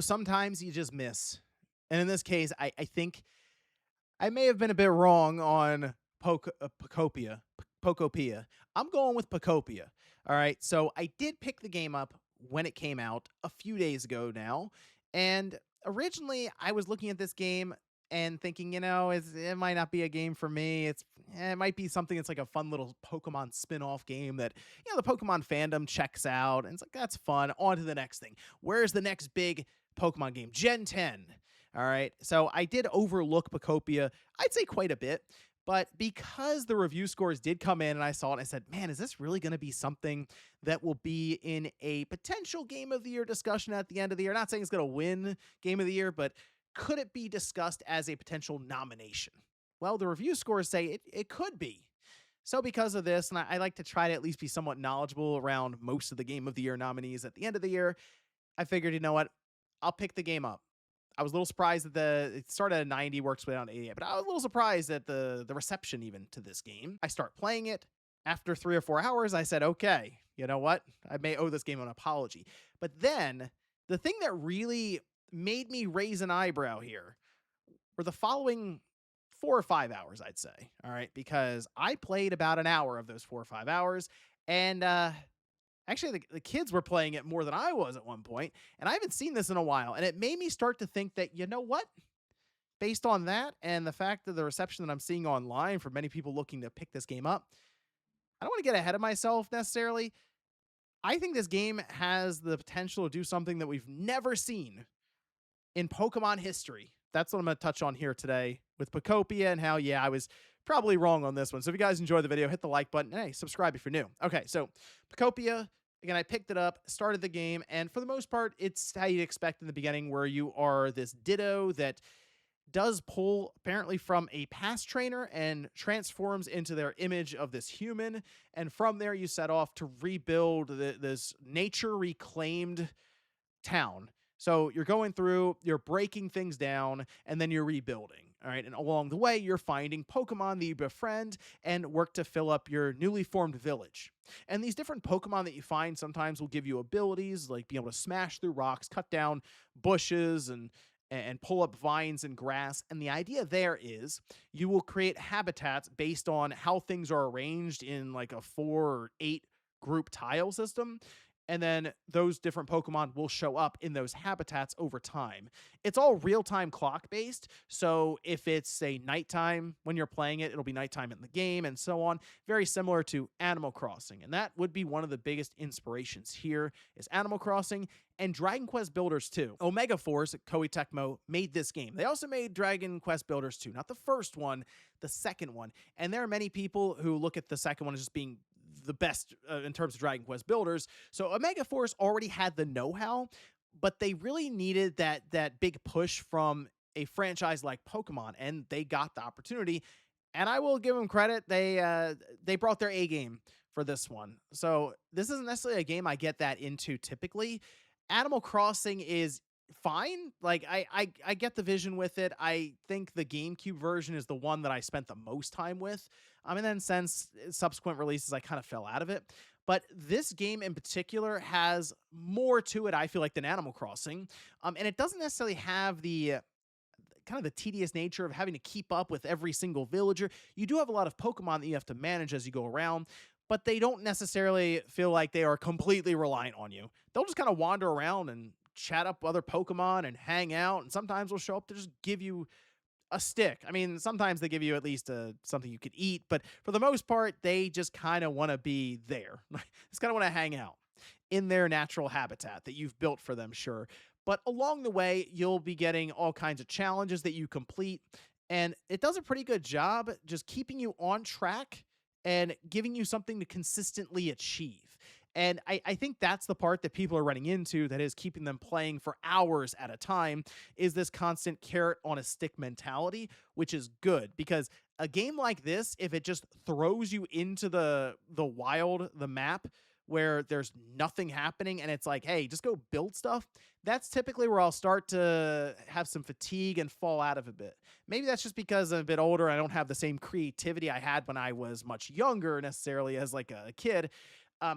Sometimes you just miss. And in this case, I think I may have been a bit wrong on Pokopia. I'm going with Pokopia. All right. So I did pick the game up when it came out a few days ago now. And originally, I was looking at this game and thinking, it might not be a game for me. It might be something that's like a fun little Pokemon spin-off game that the Pokemon fandom checks out, and it's like that's fun. On to the next thing. Where's the next big Pokemon game? Gen 10. All right. So I did overlook Pokopia, I'd say quite a bit. But because the review scores did come in and I saw it, I said, man, is this really going to be something that will be in a potential game of the year discussion at the end of the year? Not saying it's going to win game of the year, but could it be discussed as a potential nomination? Well, the review scores say it could be. So because of this, and I like to try to at least be somewhat knowledgeable around most of the game of the year nominees at the end of the year, I figured, you know what? I'll pick the game up. I was a little surprised that it started at 90, works way down to 88, but I was a little surprised at the reception even to this game. I start playing it. After 3 or 4 hours, I said, okay, you know what? I may owe this game an apology. But then the thing that really made me raise an eyebrow here were the following 4 or 5 hours, I'd say. All right. Because I played about an hour of those 4 or 5 hours. And actually, the kids were playing it more than I was at one point, and I haven't seen this in a while, and it made me start to think that, you know what? Based on that and the fact that the reception that I'm seeing online for many people looking to pick this game up, I don't want to get ahead of myself necessarily. I think this game has the potential to do something that we've never seen in Pokemon history. That's what I'm going to touch on here today with Pokopia and how, yeah, I was probably wrong on this one. So if you guys enjoyed the video, hit the like button. And hey, subscribe if you're new. Okay, so Pokopia, again, I picked it up, started the game, and for the most part, it's how you'd expect in the beginning, where you are this Ditto that does pull apparently from a past trainer and transforms into their image of this human. And from there, you set off to rebuild this nature reclaimed town. So you're going through, you're breaking things down, and then you're rebuilding. All right. And along the way, you're finding Pokemon that you befriend and work to fill up your newly formed village. And these different Pokemon that you find sometimes will give you abilities like being able to smash through rocks, cut down bushes, and pull up vines and grass. And the idea there is you will create habitats based on how things are arranged in like a 4 or 8 group tile system, and then those different Pokemon will show up in those habitats over time. It's all real-time clock based, so if it's say nighttime when you're playing it, it'll be nighttime in the game and so on. Very similar to Animal Crossing, and that would be one of the biggest inspirations here is Animal Crossing and Dragon Quest Builders 2. Omega Force at Koei Tecmo made this game. They also made Dragon Quest Builders 2, not the first one, the second one. And there are many people who look at the second one as just being the best in terms of Dragon Quest Builders. So Omega Force already had the know-how, but they really needed that big push from a franchise like Pokemon, and they got the opportunity. And I will give them credit; they brought their A game for this one. So this isn't necessarily a game I get that into typically. Animal Crossing is fine. Like I get the vision with it. I think the GameCube version is the one that I spent the most time with. And then since subsequent releases, I kind of fell out of it. But this game in particular has more to it, I feel like, than Animal Crossing. And it doesn't necessarily have the kind of the tedious nature of having to keep up with every single villager. You do have a lot of Pokemon that you have to manage as you go around, but they don't necessarily feel like they are completely reliant on you. They'll just kind of wander around and chat up other Pokemon and hang out, and sometimes they'll show up to just give you a stick. I mean, sometimes they give you at least something you could eat, but for the most part, they just kind of want to be there. Just kind of want to hang out in their natural habitat that you've built for them, sure. But along the way, you'll be getting all kinds of challenges that you complete, and it does a pretty good job just keeping you on track and giving you something to consistently achieve. And I think that's the part that people are running into that is keeping them playing for hours at a time is this constant carrot on a stick mentality, which is good because a game like this, if it just throws you into the wild, the map where there's nothing happening and it's like, hey, just go build stuff, that's typically where I'll start to have some fatigue and fall out of a bit. Maybe that's just because I'm a bit older. I don't have the same creativity I had when I was much younger necessarily as like a kid.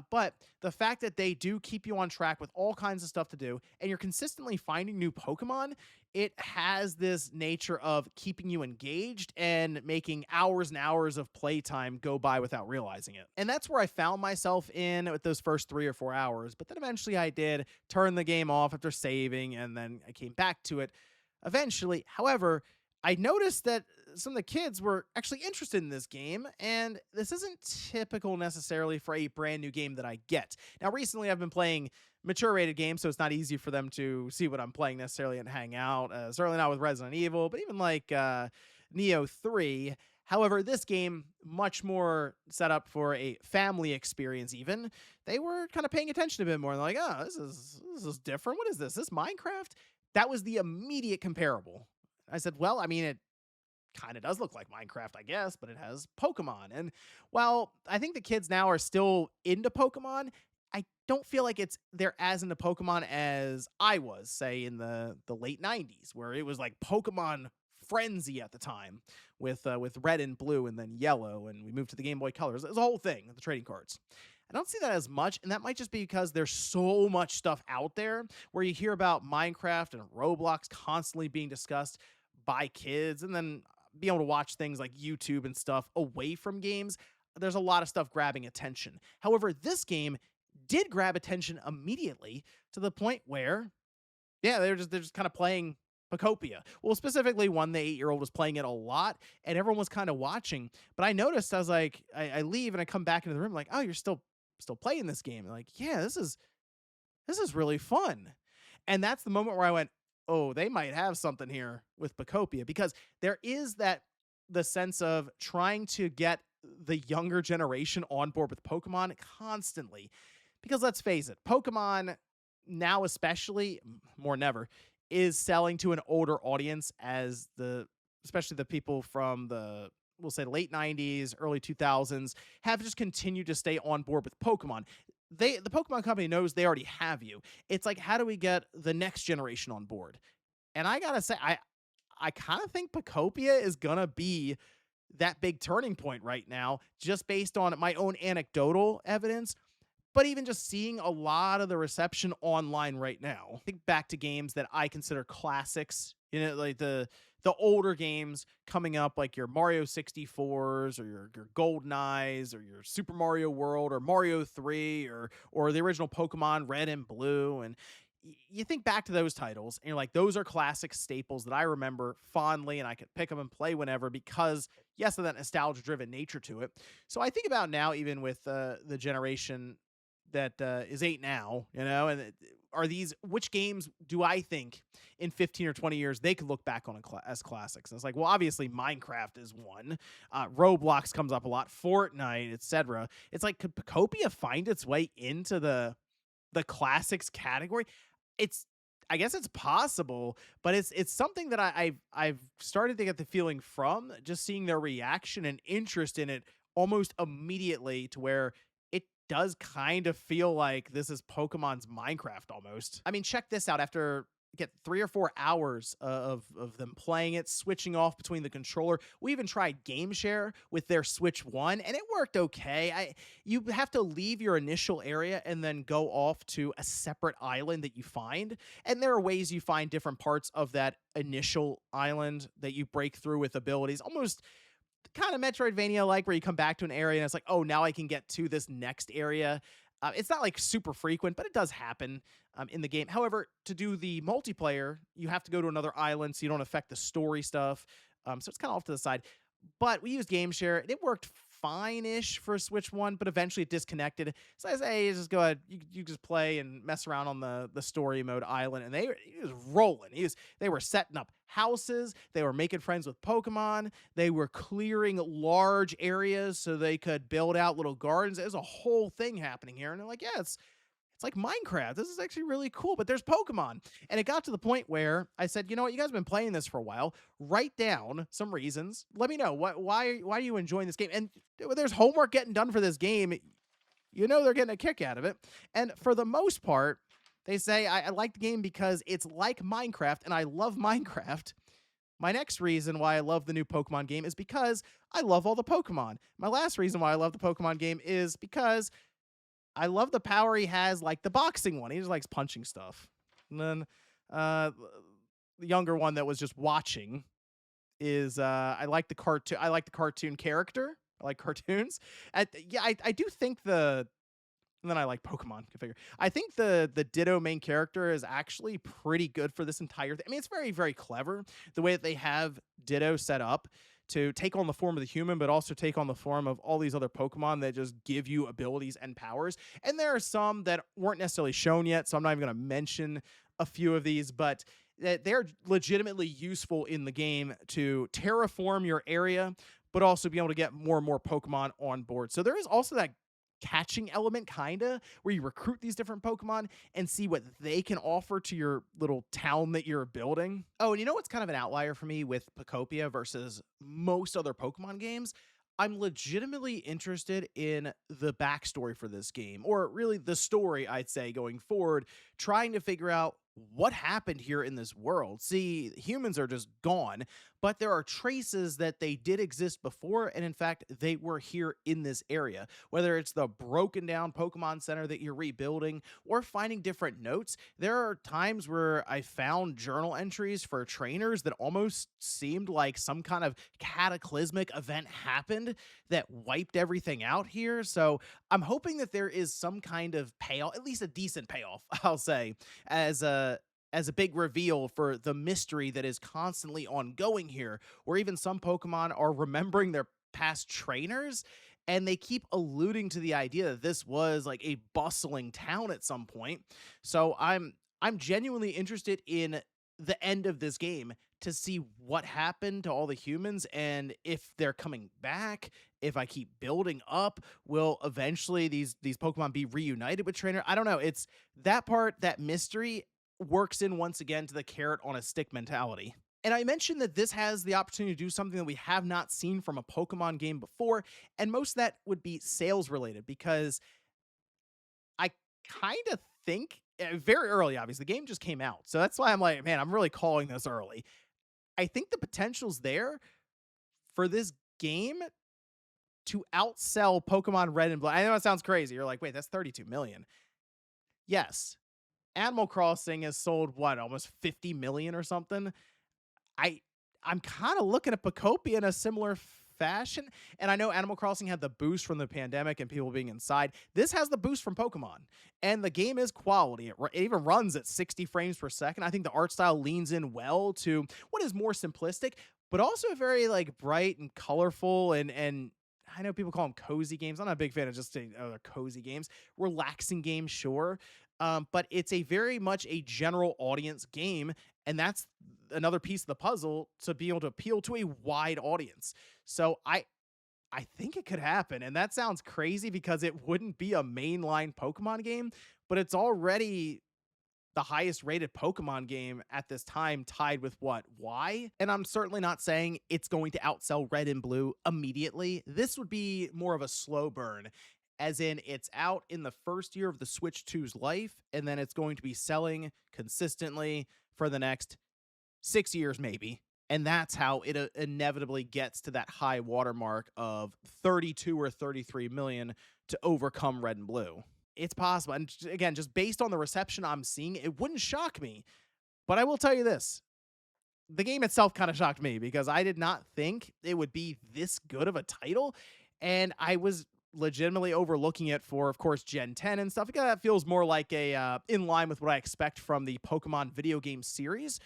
But the fact that they do keep you on track with all kinds of stuff to do, and you're consistently finding new Pokemon, it has this nature of keeping you engaged and making hours and hours of playtime go by without realizing it. And that's where I found myself in with those first 3 or 4 hours. But then eventually I did turn the game off after saving, and then I came back to it eventually. However, I noticed that some of the kids were actually interested in this game, and this isn't typical necessarily for a brand new game that I get. Now, recently I've been playing mature rated games, so it's not easy for them to see what I'm playing necessarily and hang out. Certainly not with Resident Evil, but even like Neo 3. However, this game, much more set up for a family experience, even. They were kind of paying attention a bit more. And like, oh, this is different. What is this? This Minecraft? That was the immediate comparable. I said, well, I mean, it kind of does look like Minecraft, I guess, but it has Pokemon. And while I think the kids now are still into Pokemon, I don't feel like they're as into Pokemon as I was, say, in the late '90s, where it was like Pokemon frenzy at the time with red and blue and then yellow, and we moved to the Game Boy Colors. It was a whole thing with the trading cards. I don't see that as much, and that might just be because there's so much stuff out there where you hear about Minecraft and Roblox constantly being discussed by kids, and then being able to watch things like YouTube and stuff away from games. There's a lot of stuff grabbing attention. However, this game did grab attention immediately to the point where, yeah, they're just kind of playing Pokopia. Well, specifically, the 8-year-old was playing it a lot, and everyone was kind of watching. But I noticed, I was like, I leave and I come back into the room, like, oh, you're still playing this game. And like, yeah, this is really fun. And that's the moment where I went, oh, they might have something here with Pokopia, because there is the sense of trying to get the younger generation on board with Pokemon constantly. Because let's face it, Pokemon now, especially more than ever, is selling to an older audience, as especially the people from we'll say late '90s, early 2000s have just continued to stay on board with Pokemon. The Pokemon company knows they already have you. It's like, how do we get the next generation on board? And I gotta say, I kind of think Pokopia is gonna be that big turning point right now, just based on my own anecdotal evidence, but even just seeing a lot of the reception online right now. Think back to games that I consider classics, like the older games coming up, like your Mario 64s or your Golden Eyes or your Super Mario World or Mario 3 or the original Pokemon Red and Blue. And you think back to those titles and you're like, those are classic staples that I remember fondly, and I could pick them and play whenever because, yes, of that nostalgia driven nature to it. So I think about now, even with the generation that is 8 now, and which games do I think in 15 or 20 years they could look back on as classics? And it's like, well, obviously Minecraft is one. Roblox comes up a lot, Fortnite, etc. It's like, could Pokopia find its way into the classics category? I guess it's possible, but it's something that I've started to get the feeling from just seeing their reaction and interest in it almost immediately, to where it does kind of feel like this is Pokemon's Minecraft almost. I mean, check this out. After 3 or 4 hours of them playing it, switching off between the controller. We even tried Game Share with their Switch 1, and it worked okay. You have to leave your initial area and then go off to a separate island that you find. And there are ways you find different parts of that initial island that you break through with abilities, almost kind of Metroidvania like, where you come back to an area and it's like, oh, now I can get to this next area. It's not like super frequent, but it does happen in the game. However, to do the multiplayer, you have to go to another island so you don't affect the story stuff. So it's kind of off to the side. But we used Game Share, and it worked fine-ish for Switch 1, but eventually it disconnected. So I say, hey, just go ahead. You just play and mess around on the story mode island. And he was rolling. They were setting up houses. They were making friends with Pokemon. They were clearing large areas so they could build out little gardens. There's a whole thing happening here. And they're like, yeah, it's like Minecraft. This is actually really cool, but there's Pokemon. And it got to the point where I said, you know what? You guys have been playing this for a while. Write down some reasons. Let me know why are you enjoying this game? And there's homework getting done for this game. They're getting a kick out of it. And for the most part, they say, I like the game because it's like Minecraft, and I love Minecraft. My next reason why I love the new Pokemon game is because I love all the Pokemon. My last reason why I love the Pokemon game is because I love the power he has, like the boxing one. He just likes punching stuff. And then uh, the younger one that was just watching is I like the cartoon. I like the cartoon character. I like cartoons. Yeah, I do think the and then I like Pokemon configure. I think the Ditto main character is actually pretty good for this entire thing. I mean, it's very, very clever the way that they have Ditto set up to take on the form of the human, but also take on the form of all these other Pokemon that just give you abilities and powers. And there are some that weren't necessarily shown yet, so I'm not even going to mention a few of these, but they're legitimately useful in the game to terraform your area, but also be able to get more and more Pokemon on board. So there is also that catching element kinda where you recruit these different Pokemon and see what they can offer to your little town that you're building. Oh, and you know what's kind of an outlier for me with Pokopia versus most other Pokemon games? I'm legitimately interested in the backstory for this game, or really the story, I'd say, going forward, trying to figure out what happened here in this world. See, humans are just gone, but there are traces that they did exist before, and in fact, they were here in this area. Whether it's the broken down Pokemon Center that you're rebuilding or finding different notes, there are times where I found journal entries for trainers that almost seemed like some kind of cataclysmic event happened that wiped everything out here. So I'm hoping that there is some kind of payoff, at least a decent payoff, I'll say, as a big reveal for the mystery that is constantly ongoing here, where even some Pokemon are remembering their past trainers, and they keep alluding to the idea that this was like a bustling town at some point. So I'm genuinely interested in the end of this game to see what happened to all the humans and if they're coming back. If I keep building up, will eventually these Pokemon be reunited with trainer? I don't know. It's that part, that mystery works in once again to the carrot on a stick mentality. And I mentioned that this has the opportunity to do something that we have not seen from a Pokemon game before, and most of that would be sales related because I kind of think very early, obviously, the game just came out. So that's why I'm like, man, I'm really calling this early. I think the potential's there for this game to outsell Pokemon Red and Blue. I know it sounds crazy. You're like, wait, that's 32 million. Yes. Animal Crossing has sold what, almost 50 million or something. I I'm kind of looking at Pokopia in a similar fashion. And I know Animal Crossing had the boost from the pandemic and people being inside. This has the boost from Pokemon. And the game is quality. It even runs at 60 frames per second. I think the art style leans in well to what is more simplistic, but also very like bright and colorful and I know people call them cozy games. I'm not a big fan of just saying, oh, they're cozy games. Relaxing games, sure. But it's a very much a general audience game, and that's another piece of the puzzle to be able to appeal to a wide audience. So I think it could happen, and that sounds crazy because it wouldn't be a mainline Pokemon game, but it's already the highest rated Pokemon game at this time, tied with what? Y? And I'm certainly not saying it's going to outsell Red and Blue immediately. This would be more of a slow burn, as in it's out in the first year of the Switch 2's life, and then it's going to be selling consistently for the next 6 years, maybe. And that's how it inevitably gets to that high watermark of 32 or 33 million to overcome Red and Blue. It's possible. And again, just based on the reception I'm seeing, it wouldn't shock me. But I will tell you this, the game itself kind of shocked me because I did not think it would be this good of a title. And I was legitimately overlooking it for, of course, Gen 10 and stuff. That feels more like a in line with what I expect from the Pokemon video game series.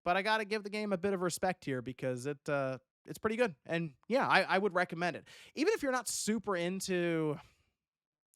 But I got to give the game a bit of respect here because it's pretty good. And yeah, I would recommend it. Even if you're not super into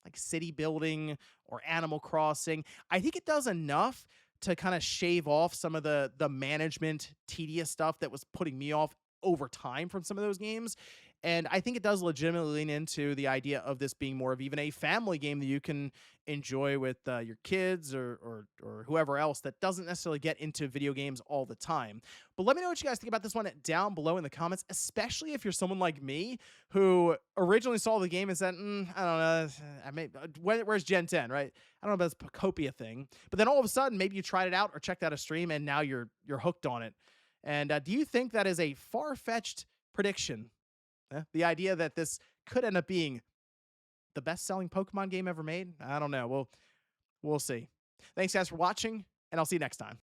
like city building or Animal Crossing, I think it does enough to kind of shave off some of the management tedious stuff that was putting me off over time from some of those games. And I think it does legitimately lean into the idea of this being more of even a family game that you can enjoy with your kids or whoever else that doesn't necessarily get into video games all the time. But let me know what you guys think about this one down below in the comments, especially if you're someone like me who originally saw the game and said, I don't know, where's Gen 10, right? I don't know about this Pokopia thing. But then all of a sudden, maybe you tried it out or checked out a stream and now you're hooked on it. And do you think that is a far-fetched prediction? The idea that this could end up being the best selling Pokemon game ever made? I don't know. We'll see. Thanks guys for watching, and I'll see you next time.